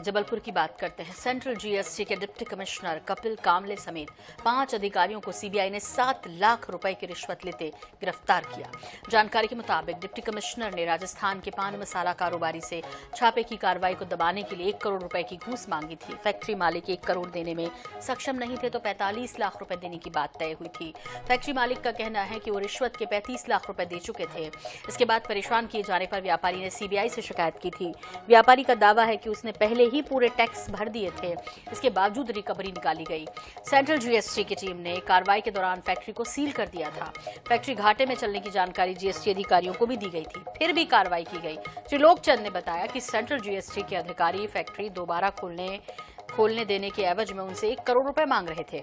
जबलपुर की बात करते हैं। सेंट्रल जीएसटी के डिप्टी कमिश्नर कपिल कामले समेत 5 अधिकारियों को सीबीआई ने 7 लाख रुपए की रिश्वत लेते गिरफ्तार किया। जानकारी के मुताबिक डिप्टी कमिश्नर ने राजस्थान के पान मसाला कारोबारी से छापे की कार्रवाई को दबाने के लिए 1 करोड़ रुपए की घूस मांगी थी। फैक्ट्री मालिक 1 करोड़ देने में सक्षम नहीं थे तो 45 लाख रुपए देने की बात तय हुई थी। फैक्ट्री मालिक का कहना है कि वो रिश्वत के 35 लाख रुपए दे चुके थे। इसके बाद परेशान किए जाने पर व्यापारी ने सीबीआई से शिकायत की थी। व्यापारी का दावा है कि उसने पहले ही पूरे टैक्स भर दिए थे, इसके बावजूद रिकवरी निकाली गई। सेंट्रल जीएसटी की टीम ने कार्रवाई के दौरान फैक्ट्री को सील कर दिया था। फैक्ट्री घाटे में चलने की जानकारी जीएसटी अधिकारियों को भी दी गई थी, फिर भी कार्रवाई की गई। त्रिलोक चंद ने बताया कि सेंट्रल जीएसटी के अधिकारी फैक्ट्री दोबारा खोलने देने के एवज में उनसे 1 करोड़ रुपए मांग रहे थे।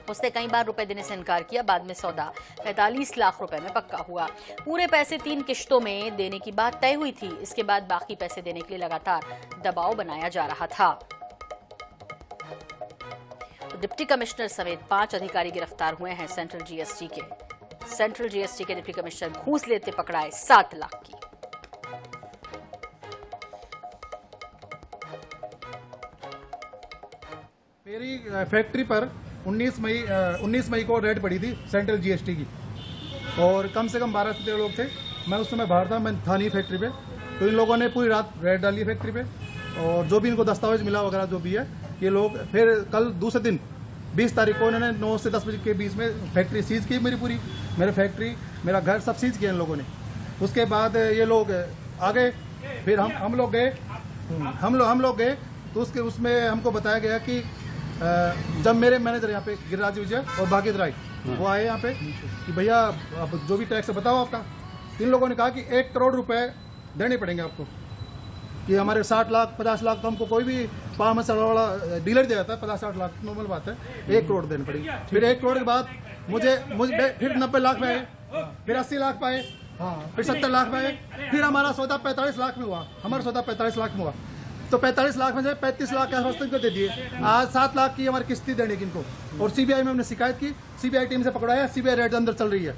उसने कई बार रुपए देने से इनकार किया। बाद में सौदा 45 लाख रुपए में पक्का हुआ। पूरे पैसे 3 किश्तों में देने की बात तय हुई थी। इसके बाद बाकी पैसे देने के लिए लगातार दबाव बनाया जा रहा था। डिप्टी कमिश्नर समेत 5 अधिकारी गिरफ्तार हुए हैं। सेंट्रल जीएसटी के डिप्टी कमिश्नर घूस लेते पकड़ाए 7 लाख की। मेरी फैक्ट्री पर 19 मई को रेड पड़ी थी सेंट्रल जीएसटी की, और कम से कम 12 से 13 लोग थे। मैं उस समय बाहर था, मैं था नहीं फैक्ट्री पे। तो इन लोगों ने पूरी रात रेड डाली फैक्ट्री पे, और जो भी इनको दस्तावेज मिला वगैरह जो भी है, ये लोग फिर कल दूसरे दिन 20 तारीख को इन्होंने 9 से 10 बजे के बीच में फैक्ट्री सीज की। मेरी फैक्ट्री, मेरा घर सब सीज किया इन लोगों ने। उसके बाद ये लोग आ गए, फिर हम लोग गए तो उसमें हमको बताया गया कि जब मेरे मैनेजर यहाँ पे गिरिराज विजय और भागीरथ राय वो आए यहाँ पे कि भैया अब जो भी टैक्स बताओ आपका। इन लोगों ने कहा कि 1 करोड़ रुपए देने पड़ेंगे आपको, कि हमारे 60 लाख 50 लाख तो हमको कोई भी पान मसाला वाला डीलर दे जाता है, 50-60 लाख नॉर्मल बात है, 1 करोड़ देने पड़ेंगे। फिर 1 करोड़ के बाद मुझे फिर 90 लाख में आए, फिर 80 लाख में आए, फिर 70 लाख में आए, फिर हमारा सौदा 45 लाख में हुआ। तो 45 लाख में से 35 लाख के आसपास इनको दे दिए। आज 7 लाख की हमारी किस्ती देने की इनको, और सीबीआई में हमने शिकायत की। सीबीआई टीम से पकड़ाया, सीबीआई रेड अंदर चल रही है।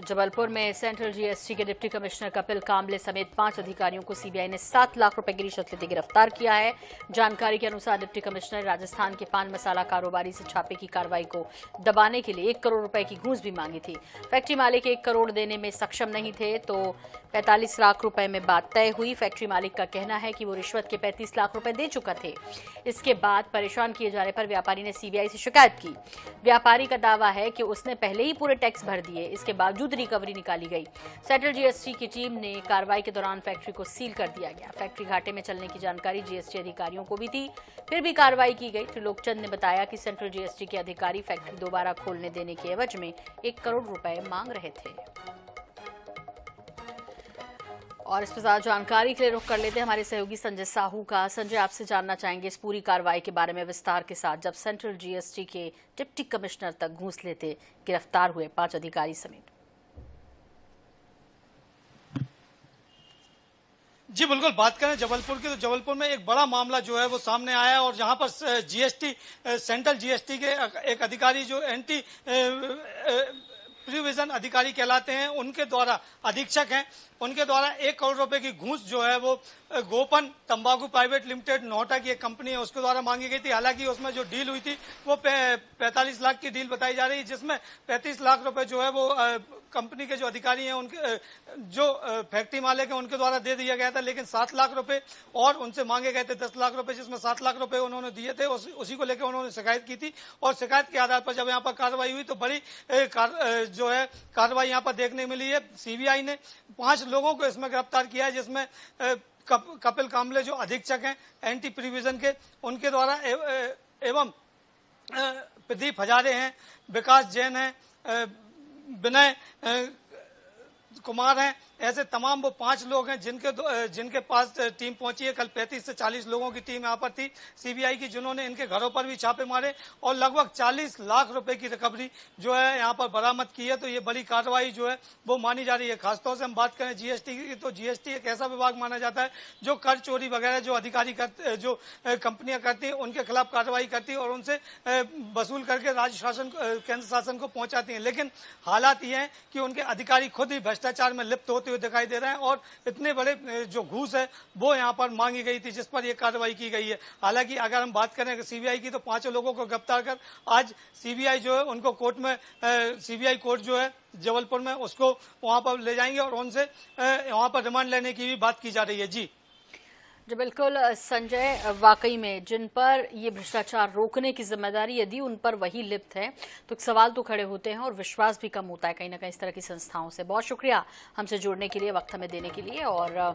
जबलपुर में सेंट्रल जीएसटी के डिप्टी कमिश्नर कपिल कामले समेत 5 अधिकारियों को सीबीआई ने 7 लाख रुपए की रिश्वत लेते गिरफ्तार किया है। जानकारी के अनुसार डिप्टी कमिश्नर राजस्थान के पान मसाला कारोबारी से छापे की कार्रवाई को दबाने के लिए 1 करोड़ रुपए की घूस भी मांगी थी। फैक्ट्री मालिक 1 करोड़ देने में सक्षम नहीं थे तो 45 लाख रुपए में बात तय हुई। फैक्ट्री मालिक का कहना है कि वो रिश्वत के 35 लाख रुपए दे चुका थे। इसके बाद परेशान किए जाने पर व्यापारी ने सीबीआई से शिकायत की। व्यापारी का दावा है कि उसने पहले ही पूरे टैक्स भर दिए, इसके बावजूद रिकवरी निकाली गई। सेंट्रल जीएसटी की टीम ने कार्रवाई के दौरान फैक्ट्री को सील कर दिया गया। फैक्ट्री घाटे में चलने की जानकारी जीएसटी अधिकारियों को भी थी, फिर भी कार्रवाई की गई। त्रिलोक चंद ने बताया कि सेंट्रल जीएसटी के अधिकारी फैक्ट्री दोबारा खोलने देने के एवज में 1 करोड़ रुपए मांग रहे थे। और इस पर ज्यादा जानकारी के लिए रुख कर लेते हैं हमारे सहयोगी संजय साहू का। संजय, आपसे जानना चाहेंगे इस पूरी कार्रवाई के बारे में विस्तार के साथ, जब सेंट्रल जीएसटी के डिप्टी कमिश्नर तक घूस लेते गिरफ्तार हुए 5 अधिकारी समेत। जी बिल्कुल, बात करें जबलपुर की तो जबलपुर में एक बड़ा मामला जो है वो सामने आया है, और जहां पर जीएसटी सेंट्रल जीएसटी के एक अधिकारी जो एंटी प्रिविजन अधिकारी कहलाते हैं, उनके द्वारा अधीक्षक हैं, उनके द्वारा 1 करोड़ रुपए की घूस जो है वो गोपन तंबाकू प्राइवेट लिमिटेड नोएडा की एक कंपनी है उसके द्वारा मांगी गई थी। हालांकि उसमें जो डील हुई थी वो 45 लाख की डील बताई जा रही है, जिसमें 35 लाख रुपए जो है वो कंपनी के जो अधिकारी हैं उनके जो फैक्ट्री मालिक हैं उनके द्वारा दे दिया गया था। लेकिन 7 लाख रुपए और उनसे मांगे गए थे 10 लाख रुपए, जिसमें 7 लाख रुपए उन्होंने दिए थे। उसी को लेकर उन्होंने शिकायत की थी, और शिकायत के आधार पर जब यहाँ पर कार्रवाई हुई तो बड़ी जो है कार्रवाई यहाँ पर देखने मिली है। सीबीआई ने 5 लोगों को इसमें गिरफ्तार किया है, जिसमें कपिल कामले जो अधीक्षक हैं एंटी प्रिविजन के, उनके द्वारा एवं प्रदीप हजारे हैं, विकास जैन हैं, विनय कुमार हैं। ऐसे तमाम वो 5 लोग हैं जिनके पास टीम पहुंची है। कल 35 से 40 लोगों की टीम यहाँ पर थी सीबीआई की, जिन्होंने इनके घरों पर भी छापे मारे और लगभग 40 लाख रुपए की रिकवरी जो है यहाँ पर बरामद की है। तो ये बड़ी कार्रवाई जो है वो मानी जा रही है। खासतौर से हम बात करें जीएसटी की, तो जीएसटी एक ऐसा विभाग माना जाता है जो कर चोरी वगैरह जो अधिकारी जो कंपनियां करती हैं उनके खिलाफ कार्रवाई करती है और उनसे वसूल करके राज्य शासन केंद्र शासन को पहुंचाती है। लेकिन हालात ये है कि उनके अधिकारी खुद ही भ्रष्टाचार में लिप्त होते हुए दिखाई दे रहे हैं और इतने बड़े जो घूस है वो यहाँ पर मांगी गई थी, जिस पर यह कार्रवाई की गई है। हालांकि अगर हम बात करें सीबीआई की, तो 5 लोगों को गिरफ्तार कर आज सीबीआई जो है उनको कोर्ट में सीबीआई कोर्ट जो है जबलपुर में उसको वहां पर ले जाएंगे और उनसे वहां पर रिमांड लेने की भी बात की जा रही है। जी बिल्कुल संजय, वाकई में जिन पर ये भ्रष्टाचार रोकने की जिम्मेदारी यदि उन पर वही लिप्त है तो सवाल तो खड़े होते हैं और विश्वास भी कम होता है कहीं ना कहीं इस तरह की संस्थाओं से। बहुत शुक्रिया हमसे जुड़ने के लिए, वक्त हमें देने के लिए। और